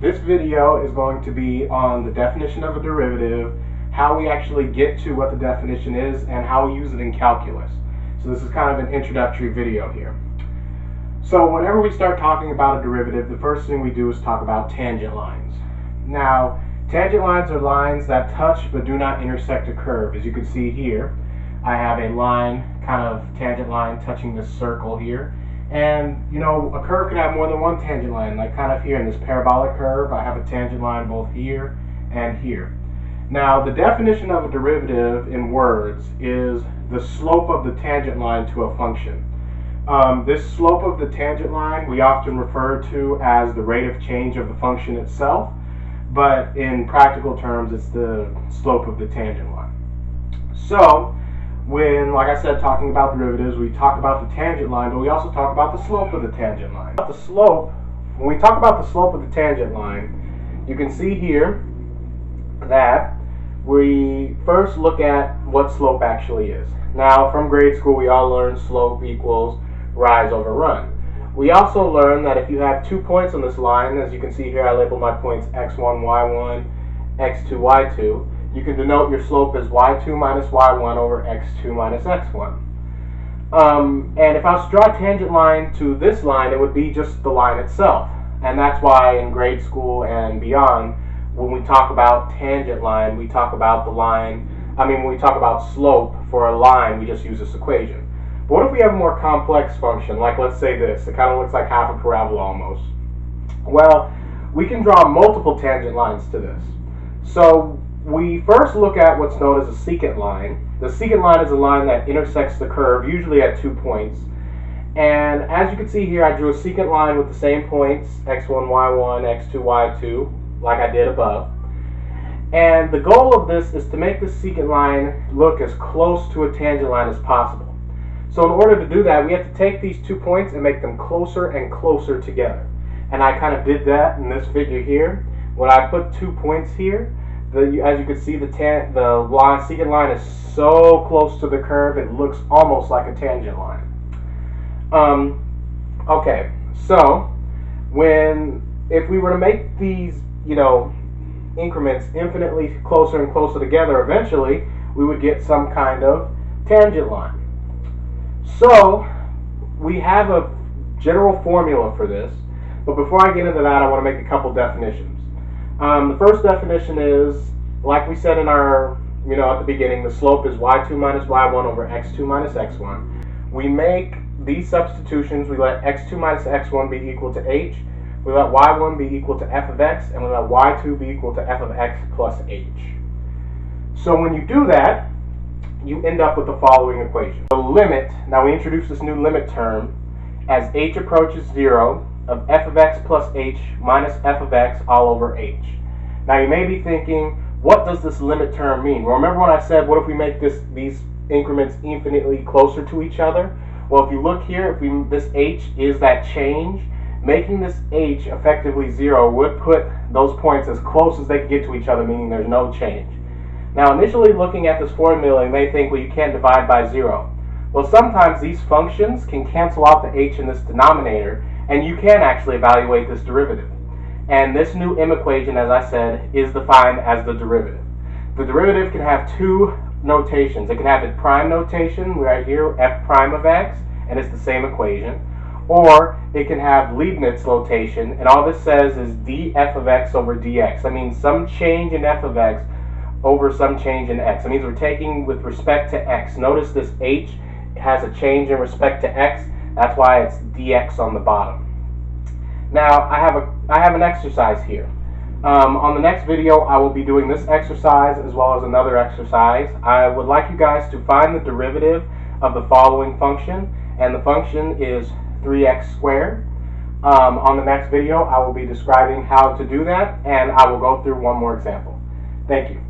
This video is going to be on the definition of a derivative, how we actually get to what the definition is, and how we use it in calculus. So this is kind of an introductory video here. So whenever we start talking about a derivative, the first thing we do is talk about tangent lines. Now, tangent lines are lines that touch but do not intersect a curve. As you can see here, I have a line, kind of tangent line, touching this circle here. And, you know, a curve can have more than one tangent line, like kind of here in this parabolic curve, I have a tangent line both here and here. Now, the definition of a derivative in words is the slope of the tangent line to a function. This slope of the tangent line we often refer to as the rate of change of the function itself, but in practical terms it's the slope of the tangent line. So, when, like I said, talking about derivatives, we talk about the tangent line, but we also talk about the slope of the tangent line. When we talk about the slope of the tangent line, you can see here that we first look at what slope actually is. Now, from grade school, we all learned slope equals rise over run. We also learned that if you have 2 points on this line, as you can see here, I labeled my points x1, y1, x2, y2. You can denote your slope as y2 minus y1 over x2 minus x1. And if I was to draw a tangent line to this line, it would be just the line itself. And that's why in grade school and beyond, when we talk about tangent line, we talk about the line, when we talk about slope for a line, we just use this equation. But what if we have a more complex function, like let's say this, it kind of looks like half a parabola almost. Well, we can draw multiple tangent lines to this. So we first look at what's known as a secant line. The secant line is a line that intersects the curve, usually at 2 points. And as you can see here, I drew a secant line with the same points, x1, y1, x2, y2, like I did above. And the goal of this is to make the secant line look as close to a tangent line as possible. So in order to do that, we have to take these 2 points and make them closer and closer together. And I kind of did that in this figure here. When I put 2 points here, as you can see, the secant line is so close to the curve, it looks almost like a tangent line. Okay, so if we were to make these, increments infinitely closer and closer together, eventually we would get some kind of tangent line. So we have a general formula for this, but before I get into that, I want to make a couple definitions. The first definition is, like we said in our, at the beginning, the slope is y2 minus y1 over x2 minus x1. We make these substitutions, we let x2 minus x1 be equal to h, we let y1 be equal to f of x, and we let y2 be equal to f of x plus h. So when you do that, you end up with the following equation. The limit, now we introduce this new limit term, as h approaches 0, of f of x plus h minus f of x all over h. Now you may be thinking, what does this limit term mean? Well, remember when I said, what if we make these increments infinitely closer to each other? Well, if you look here, this h is that change, making this h effectively 0 would put those points as close as they could get to each other, meaning there's no change. Now, initially looking at this formula, you may think, well, you can't divide by 0. Well, sometimes these functions can cancel out the h in this denominator, and you can actually evaluate this derivative. And this new m equation, as I said, is defined as the derivative. The derivative can have two notations. It can have a prime notation, right here, f prime of x, and it's the same equation. Or it can have Leibniz notation, and all this says is df of x over dx. That means some change in f of x over some change in x. That means we're taking with respect to x. Notice this h has a change in respect to x. That's why it's dx on the bottom. Now, I have an exercise here. On the next video, I will be doing this exercise as well as another exercise. I would like you guys to find the derivative of the following function, and the function is 3x squared. On the next video, I will be describing how to do that, and I will go through one more example. Thank you.